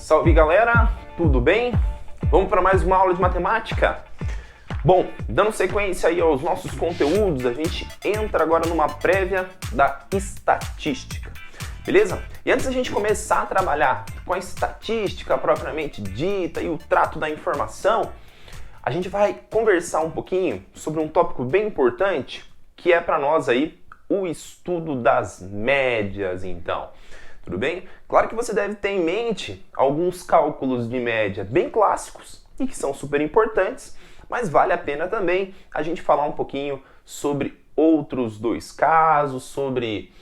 Salve galera, tudo bem? Vamos para mais uma aula de matemática? Bom, dando sequência aí aos nossos conteúdos, a gente entra agora numa prévia da estatística, beleza? E antes da gente começar a trabalhar com a estatística propriamente dita e o trato da informação, a gente vai conversar um pouquinho sobre um tópico bem importante, que é para nós aí o estudo das médias, então. Tudo bem? Claro que você deve ter em mente alguns cálculos de média bem clássicos e que são super importantes, mas vale a pena também a gente falar um pouquinho sobre outros dois casos, sobre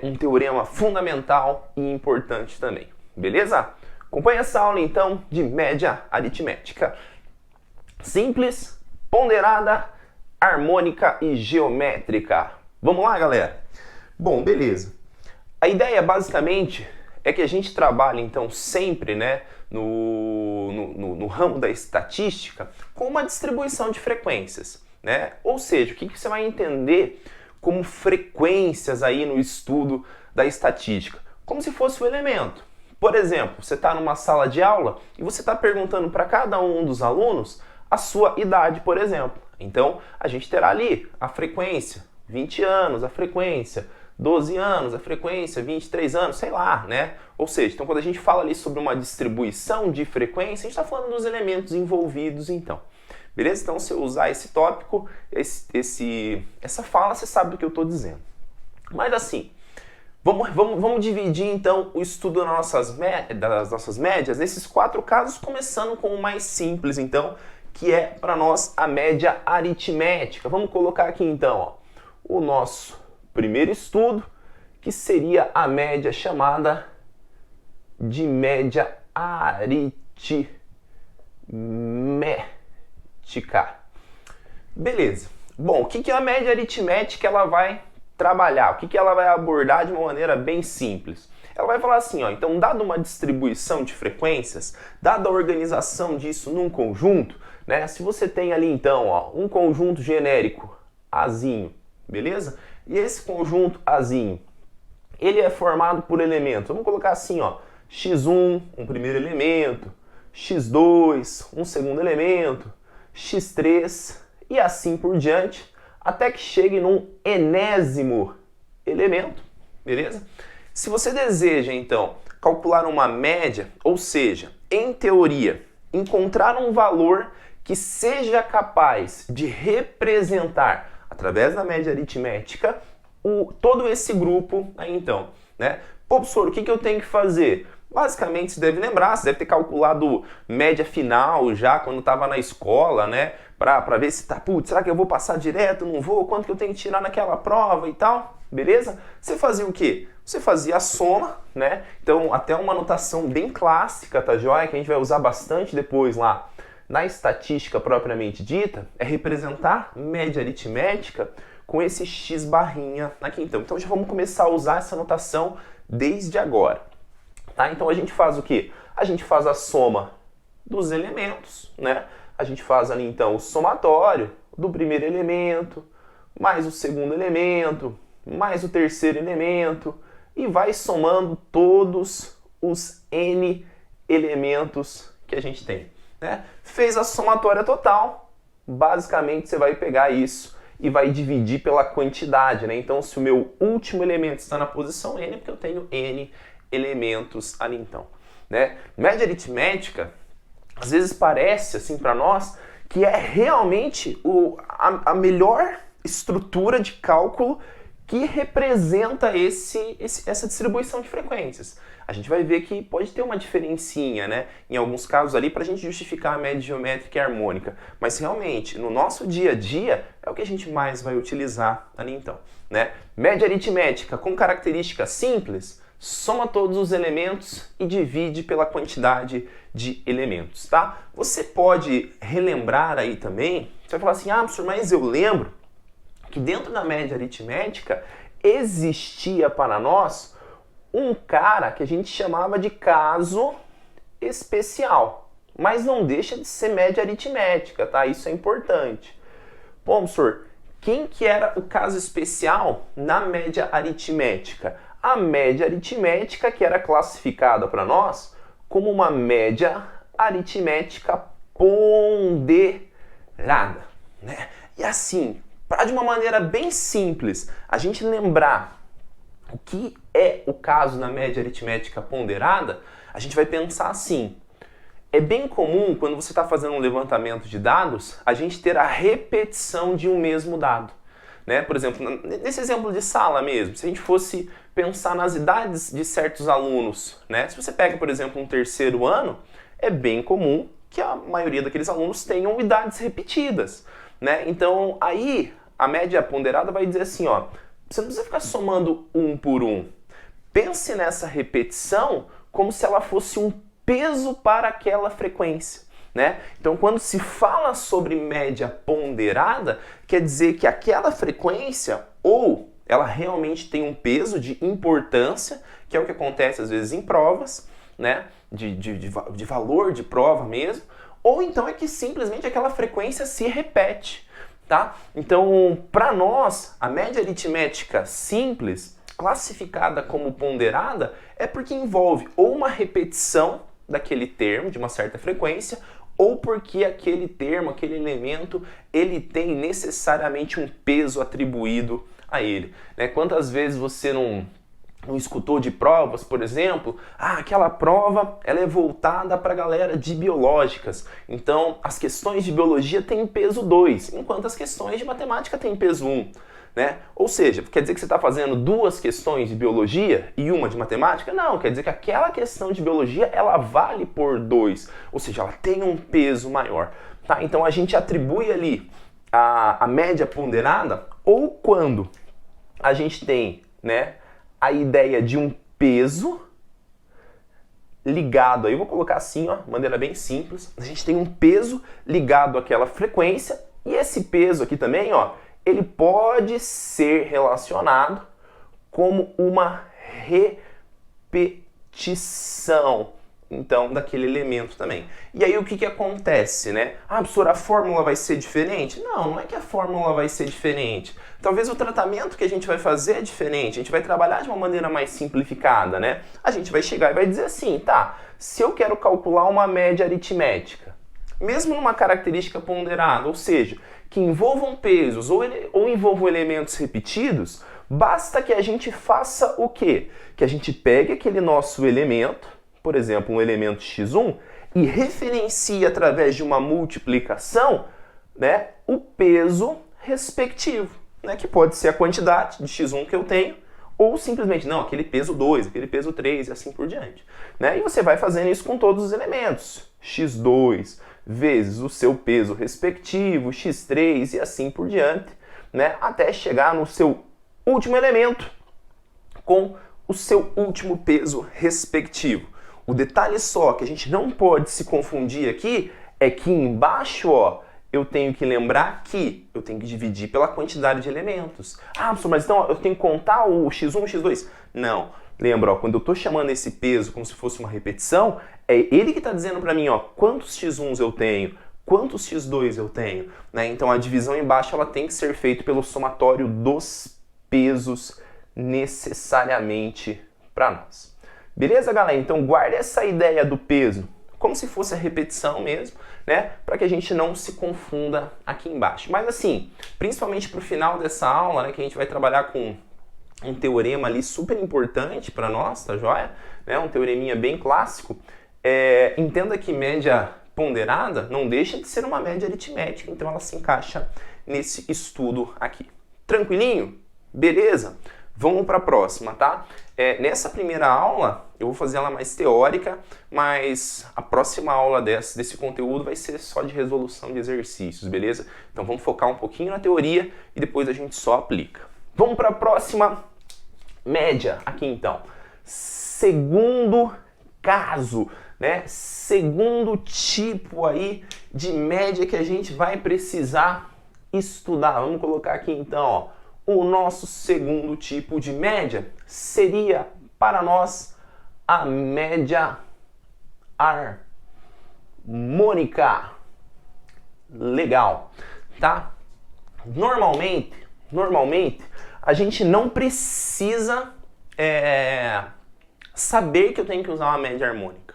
um teorema fundamental e importante também. Beleza? Acompanhe essa aula então de média aritmética. Simples, ponderada, harmônica e geométrica. Vamos lá, galera? Bom, beleza. A ideia basicamente é que a gente trabalha então sempre, né, no ramo da estatística com uma distribuição de frequências, né? Ou seja, o que você vai entender como frequências aí no estudo da estatística? Como se fosse um elemento. Por exemplo, você está numa sala de aula e você está perguntando para cada um dos alunos a sua idade, por exemplo. Então, a gente terá ali a frequência, 20 anos, a frequência 12 anos, a frequência, 23 anos, sei lá, né? Ou seja, então quando a gente fala ali sobre uma distribuição de frequência, a gente está falando dos elementos envolvidos, então. Beleza? Então, se eu usar esse tópico, essa fala, você sabe do que eu estou dizendo. Mas assim, vamos dividir então o estudo das nossas médias nesses 4 casos, começando com o mais simples, então, que é para nós a média aritmética. Vamos colocar aqui então, ó, o nosso primeiro estudo, que seria a média chamada de média aritmética. Beleza. Bom, o que a média aritmética ela vai trabalhar? O que ela vai abordar de uma maneira bem simples? Ela vai falar assim, ó, então, dada uma distribuição de frequências, dada a organização disso num conjunto, né? Se você tem ali, então, ó, um conjunto genérico, Azinho, beleza? E esse conjunto Azinho, ele é formado por elementos. Vamos colocar assim, ó, x1, um primeiro elemento, x2, um segundo elemento, x3 e assim por diante, até que chegue num enésimo elemento, beleza? Se você deseja, então, calcular uma média, ou seja, em teoria, encontrar um valor que seja capaz de representar através da média aritmética, todo esse grupo aí então, né? Pô, professor, o que eu tenho que fazer? Basicamente, você deve lembrar, você deve ter calculado média final já quando estava na escola, né? Para ver se tá, putz, será que eu vou passar direto, não vou? Quanto que eu tenho que tirar naquela prova e tal? Beleza? Você fazia o quê? Você fazia a soma, né? Então, até uma notação bem clássica, tá joia? Que a gente vai usar bastante depois lá na estatística propriamente dita, é representar média aritmética com esse x barrinha aqui. Então já vamos começar a usar essa notação desde agora. Tá? Então a gente faz o quê? A gente faz a soma dos elementos, né? A gente faz ali então o somatório do primeiro elemento, mais o segundo elemento, mais o terceiro elemento, e vai somando todos os n elementos que a gente tem. Né? Fez a somatória total, basicamente você vai pegar isso e vai dividir pela quantidade, né? Então, se o meu último elemento está na posição n, é porque eu tenho n elementos ali então, né? Média aritmética, às vezes parece assim para nós que é realmente a melhor estrutura de cálculo que representa essa distribuição de frequências. A gente vai ver que pode ter uma diferencinha, né? Em alguns casos ali para a gente justificar a média geométrica e harmônica. Mas realmente, no nosso dia a dia, é o que a gente mais vai utilizar ali então, né? Média aritmética com característica simples, soma todos os elementos e divide pela quantidade de elementos, tá? Você pode relembrar aí também, você vai falar assim, ah, professor, mas eu lembro que dentro da média aritmética existia para nós um cara que a gente chamava de caso especial, mas não deixa de ser média aritmética, tá? Isso é importante. Bom, professor, quem que era o caso especial na média aritmética? A média aritmética que era classificada para nós como uma média aritmética ponderada, né? E assim, para de uma maneira bem simples a gente lembrar o que é o caso na média aritmética ponderada, a gente vai pensar assim. É bem comum, quando você está fazendo um levantamento de dados, a gente ter a repetição de um mesmo dado, né? Por exemplo, nesse exemplo de sala mesmo, se a gente fosse pensar nas idades de certos alunos, né? Se você pega, por exemplo, um terceiro ano, é bem comum que a maioria daqueles alunos tenham idades repetidas, né? Então, aí, a média ponderada vai dizer assim, ó, você não precisa ficar somando um por um. Pense nessa repetição como se ela fosse um peso para aquela frequência, né? Então, quando se fala sobre média ponderada, quer dizer que aquela frequência, ou ela realmente tem um peso de importância, que é o que acontece às vezes em provas, né? De valor de prova mesmo, ou então é que simplesmente aquela frequência se repete, tá? Então, para nós, a média aritmética simples, classificada como ponderada, é porque envolve ou uma repetição daquele termo de uma certa frequência, ou porque aquele termo, aquele elemento, ele tem necessariamente um peso atribuído a ele, né? Quantas vezes você não escutou de provas, por exemplo, aquela prova ela é voltada para a galera de biológicas, então as questões de biologia têm peso 2, enquanto as questões de matemática têm peso 1. Né? Ou seja, quer dizer que você está fazendo duas questões de biologia e uma de matemática? Não, quer dizer que aquela questão de biologia ela vale por 2, ou seja, ela tem um peso maior. Tá? Então a gente atribui ali a média ponderada, ou quando a gente tem, né, a ideia de um peso ligado, aí eu vou colocar assim, ó, de maneira bem simples, a gente tem um peso ligado àquela frequência, e esse peso aqui também, ó, ele pode ser relacionado como uma repetição, então, daquele elemento também. E aí o que acontece, né? Professor, a fórmula vai ser diferente? Não, não é que a fórmula vai ser diferente. Talvez o tratamento que a gente vai fazer é diferente, a gente vai trabalhar de uma maneira mais simplificada, né? A gente vai chegar e vai dizer assim, tá, se eu quero calcular uma média aritmética, mesmo numa característica ponderada, ou seja, que envolvam pesos ou envolvam elementos repetidos, basta que a gente faça o quê? Que a gente pegue aquele nosso elemento, por exemplo, um elemento x1, e referencie através de uma multiplicação, né, o peso respectivo, né, que pode ser a quantidade de x1 que eu tenho, ou simplesmente, não, aquele peso 2, aquele peso 3 e assim por diante. Né? E você vai fazendo isso com todos os elementos. x2 vezes o seu peso respectivo, x3 e assim por diante, né? Até chegar no seu último elemento com o seu último peso respectivo. O detalhe só que a gente não pode se confundir aqui é que embaixo, ó, eu tenho que lembrar que eu tenho que dividir pela quantidade de elementos. Professor, mas então eu tenho que contar o x1 e o x2? Não. Lembra, ó, quando eu estou chamando esse peso como se fosse uma repetição, é ele que está dizendo para mim, ó, quantos x1s eu tenho, quantos x2 eu tenho. Né? Então a divisão embaixo ela tem que ser feita pelo somatório dos pesos necessariamente para nós. Beleza, galera? Então guarde essa ideia do peso como se fosse a repetição mesmo, né? Para que a gente não se confunda aqui embaixo. Mas assim, principalmente para o final dessa aula, né, que a gente vai trabalhar com um teorema ali super importante para nós, tá joia? Né? Um teoreminha bem clássico. Entenda que média ponderada não deixa de ser uma média aritmética, então ela se encaixa nesse estudo aqui. Tranquilinho? Beleza? Vamos para a próxima, tá? Nessa primeira aula, eu vou fazer ela mais teórica, mas a próxima aula desse conteúdo vai ser só de resolução de exercícios, beleza? Então vamos focar um pouquinho na teoria e depois a gente só aplica. Vamos para a próxima média aqui então. Segundo caso, né? Segundo tipo aí de média que a gente vai precisar estudar. Vamos colocar aqui então, ó. O nosso segundo tipo de média seria para nós a média harmônica. Legal, tá? Normalmente a gente não precisa saber que eu tenho que usar uma média harmônica,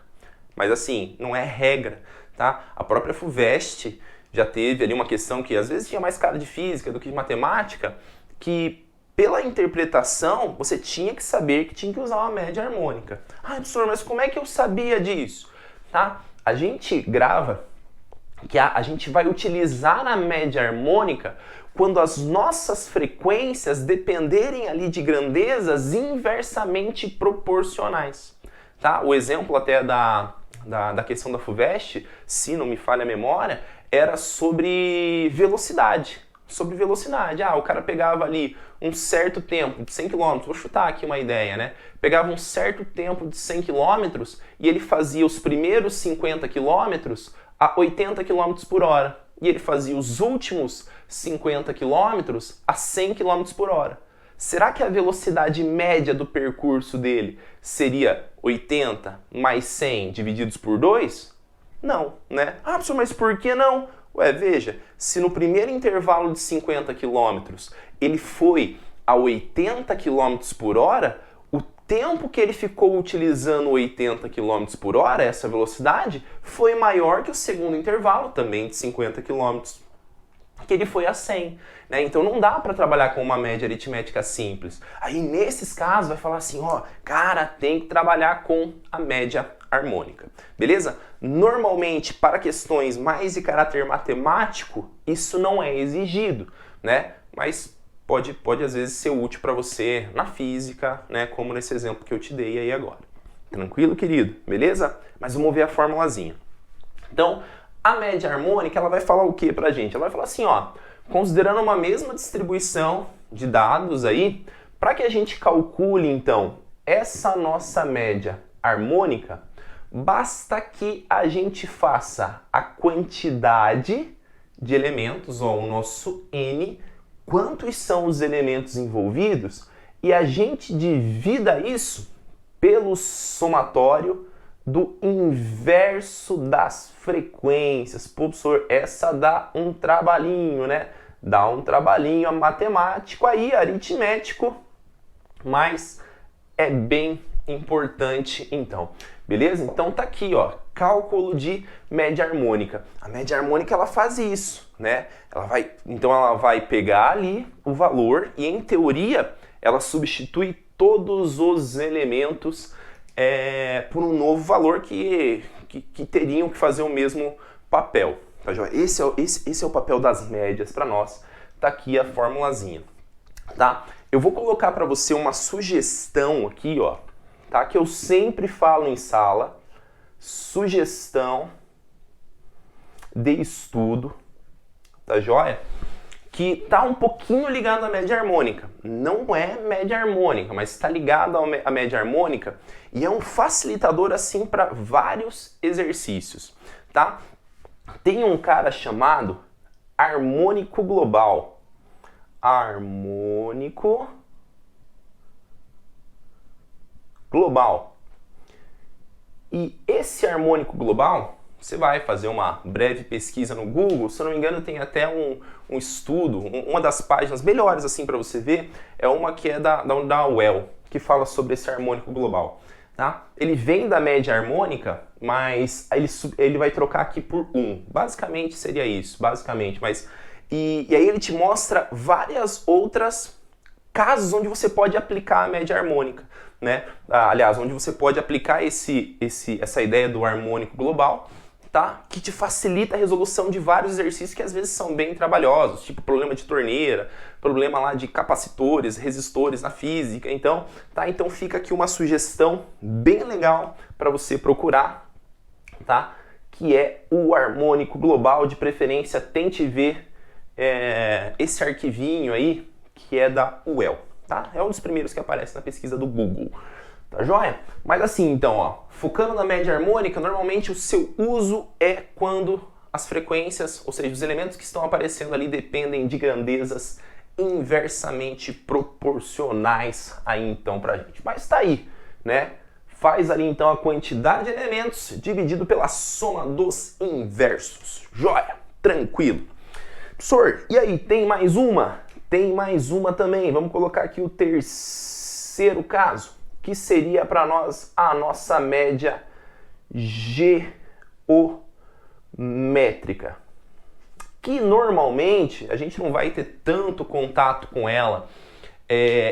mas assim, não é regra, tá? A própria FUVEST já teve ali uma questão que às vezes tinha mais cara de física do que de matemática, que pela interpretação você tinha que saber que tinha que usar uma média harmônica. Ah, professor, mas como é que eu sabia disso? Tá? A gente grava que a gente vai utilizar a média harmônica quando as nossas frequências dependerem ali de grandezas inversamente proporcionais. Tá? O exemplo até da questão da FUVEST, se não me falha a memória, era sobre velocidade. Sobre velocidade. Ah, o cara pegava ali um certo tempo de 100 km, vou chutar aqui uma ideia, né? Pegava um certo tempo de 100 km e ele fazia os primeiros 50 km a 80 km por hora. E ele fazia os últimos 50 km a 100 km por hora. Será que a velocidade média do percurso dele seria 80 mais 100 divididos por 2? Não, né? Ah, professor, mas por que não? Ué, veja, se no primeiro intervalo de 50 km ele foi a 80 km por hora, o tempo que ele ficou utilizando 80 km por hora, essa velocidade, foi maior que o segundo intervalo, também de 50 km, que ele foi a 100. Né? Então não dá para trabalhar com uma média aritmética simples. Aí nesses casos vai falar assim, ó, cara, tem que trabalhar com a média harmônica, beleza? Normalmente para questões mais de caráter matemático, isso não é exigido, né? Mas pode às vezes ser útil para você na física, né? Como nesse exemplo que eu te dei aí agora. Tranquilo, querido? Beleza? Mas vamos ver a formulazinha. Então, a média harmônica, ela vai falar o que pra gente? Ela vai falar assim, ó, considerando uma mesma distribuição de dados aí, para que a gente calcule, então, essa nossa média harmônica, basta que a gente faça a quantidade de elementos, ou o nosso N, quantos são os elementos envolvidos, e a gente divida isso pelo somatório do inverso das frequências. Pô, professor, essa dá um trabalhinho, né? Dá um trabalhinho matemático aí, aritmético, mas é bem importante então. Beleza? Então tá aqui, ó, cálculo de média harmônica. A média harmônica ela faz isso, né? Então ela vai pegar ali o valor e em teoria ela substitui todos os elementos por um novo valor que teriam que fazer o mesmo papel. Tá, joia? Esse é o papel das médias para nós. Tá aqui a formulazinha. Tá? Eu vou colocar para você uma sugestão aqui, ó, tá? Que eu sempre falo em sala. Sugestão de estudo, tá joia? Que tá um pouquinho ligado à média harmônica. Não é média harmônica, mas está ligado à média harmônica e é um facilitador assim para vários exercícios, tá? Tem um cara chamado harmônico global. Harmônico global. E esse harmônico global, você vai fazer uma breve pesquisa no Google, se eu não me engano tem até um estudo, uma das páginas melhores assim para você ver, é uma que é da UEL, que fala sobre esse harmônico global. Tá? Ele vem da média harmônica, mas ele vai trocar aqui por 1. Basicamente seria isso, basicamente. E aí ele te mostra várias outras casos onde você pode aplicar a média harmônica. Né? Aliás, onde você pode aplicar essa ideia do harmônico global, tá? Que te facilita a resolução de vários exercícios que às vezes são bem trabalhosos, tipo problema de torneira, problema lá de capacitores, resistores na física. Então, tá? Então fica aqui uma sugestão bem legal para você procurar, tá? Que é o harmônico global. De preferência, tente ver esse arquivinho aí, que é da UEL. Tá? É um dos primeiros que aparece na pesquisa do Google. Tá joia? Mas assim, então, ó, focando na média harmônica, normalmente o seu uso é quando as frequências, ou seja, os elementos que estão aparecendo ali dependem de grandezas inversamente proporcionais aí então pra gente. Mas tá aí, né? Faz ali então a quantidade de elementos dividido pela soma dos inversos. Joia? Tranquilo. Professor, e aí, tem mais uma? Tem mais uma também. Vamos colocar aqui o terceiro caso, que seria para nós a nossa média geométrica, que normalmente a gente não vai ter tanto contato com ela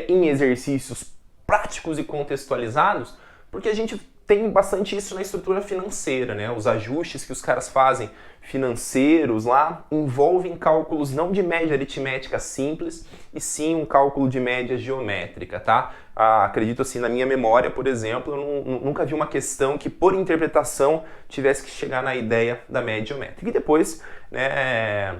em exercícios práticos e contextualizados, porque a gente tem bastante isso na estrutura financeira, né? Os ajustes que os caras fazem financeiros lá envolvem cálculos não de média aritmética simples, e sim um cálculo de média geométrica, tá? Acredito assim, na minha memória, por exemplo, eu nunca vi uma questão que por interpretação tivesse que chegar na ideia da média geométrica. E depois, né,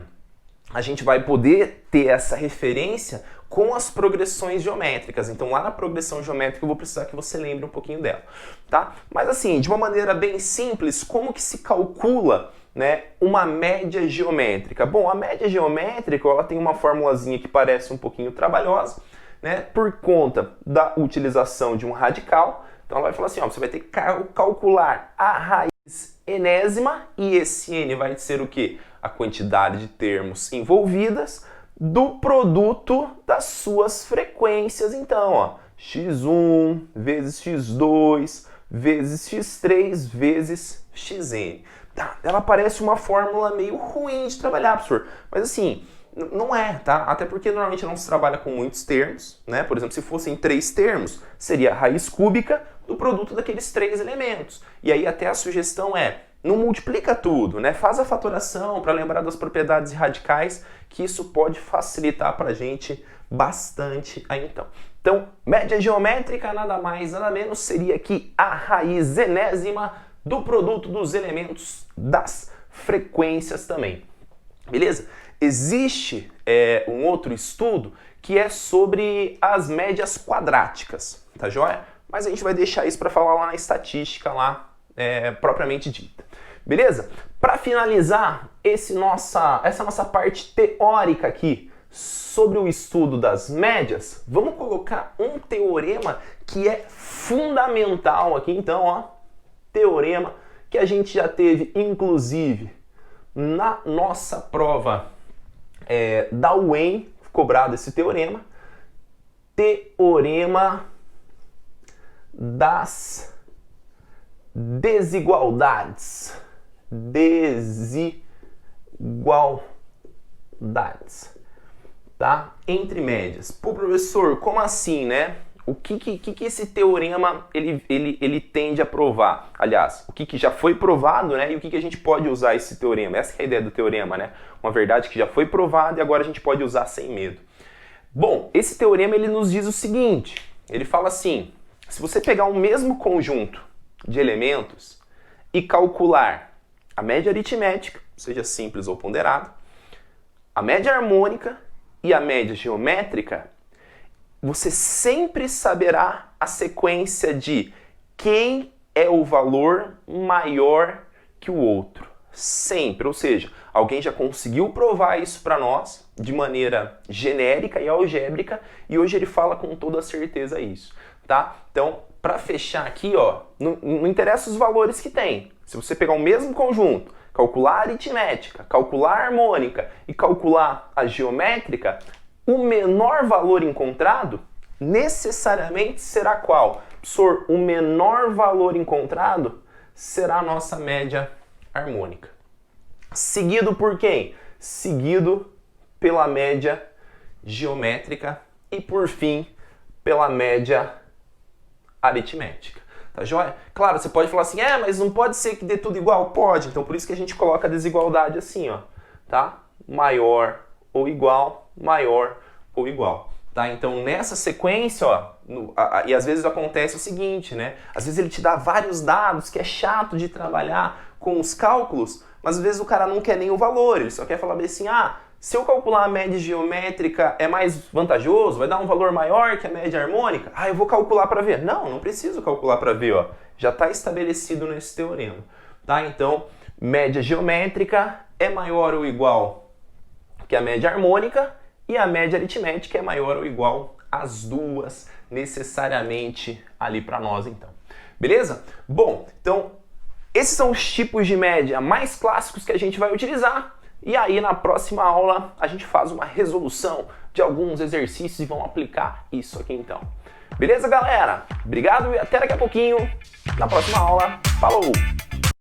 a gente vai poder ter essa referência com as progressões geométricas. Então lá na progressão geométrica eu vou precisar que você lembre um pouquinho dela, tá? Mas assim, de uma maneira bem simples, como que se calcula, né, uma média geométrica? Bom, a média geométrica, ela tem uma formulazinha que parece um pouquinho trabalhosa, né, por conta da utilização de um radical. Então ela vai falar assim, ó, você vai ter que calcular a raiz enésima, e esse n vai ser o quê? A quantidade de termos envolvidas do produto das suas frequências. Então, ó, x1 vezes x2 vezes x3 vezes xn. Tá, ela parece uma fórmula meio ruim de trabalhar, professor, mas assim, não é, tá? Até porque normalmente não se trabalha com muitos termos, né? Por exemplo, se fossem 3 termos, seria a raiz cúbica do produto daqueles 3 elementos. E aí até a sugestão é, não multiplica tudo, né? Faz a fatoração para lembrar das propriedades radicais, que isso pode facilitar para a gente bastante aí então. Então, média geométrica nada mais, nada menos seria aqui a raiz enésima do produto dos elementos das frequências também. Beleza? Existe um outro estudo que é sobre as médias quadráticas, tá joia? Mas a gente vai deixar isso para falar lá na estatística, lá propriamente dita. Beleza? Para finalizar essa nossa parte teórica aqui sobre o estudo das médias, vamos colocar um teorema que é fundamental aqui. Então, ó, teorema que a gente já teve, inclusive, na nossa prova da UEM, cobrado esse teorema. Teorema das desigualdades. Tá? Entre médias. Pô, professor, como assim, né? O que esse teorema ele tende a provar? Aliás, o que já foi provado, né? E o que a gente pode usar esse teorema? Essa que é a ideia do teorema, né? Uma verdade que já foi provada e agora a gente pode usar sem medo. Bom, esse teorema ele nos diz o seguinte. Ele fala assim, se você pegar o mesmo conjunto de elementos e calcular a média aritmética, seja simples ou ponderada, a média harmônica e a média geométrica, você sempre saberá a sequência de quem é o valor maior que o outro. Sempre, ou seja, alguém já conseguiu provar isso para nós de maneira genérica e algébrica e hoje ele fala com toda certeza isso, tá? Então, para fechar aqui, ó, não interessa os valores que tem. Se você pegar o mesmo conjunto, calcular a aritmética, calcular a harmônica e calcular a geométrica, o menor valor encontrado necessariamente será qual? Professor, o menor valor encontrado será a nossa média harmônica. Seguido por quem? Seguido pela média geométrica e, por fim, pela média aritmética. Tá joia? Claro, você pode falar assim, mas não pode ser que dê tudo igual? Pode, então por isso que a gente coloca a desigualdade assim, ó, tá? Maior ou igual, maior ou igual. Tá? Então, nessa sequência, ó, e às vezes acontece o seguinte, né? Às vezes ele te dá vários dados que é chato de trabalhar com os cálculos, mas às vezes o cara não quer nem o valor, ele só quer falar bem assim, se eu calcular a média geométrica é mais vantajoso, vai dar um valor maior que a média harmônica? Eu vou calcular para ver. Não preciso calcular para ver, ó. Já está estabelecido nesse teorema. Tá? Então, média geométrica é maior ou igual que a média harmônica e a média aritmética é maior ou igual às duas necessariamente ali para nós, então. Beleza? Bom, então, esses são os tipos de média mais clássicos que a gente vai utilizar. E aí, na próxima aula, a gente faz uma resolução de alguns exercícios e vamos aplicar isso aqui, então. Beleza, galera? Obrigado e até daqui a pouquinho. Na próxima aula. Falou!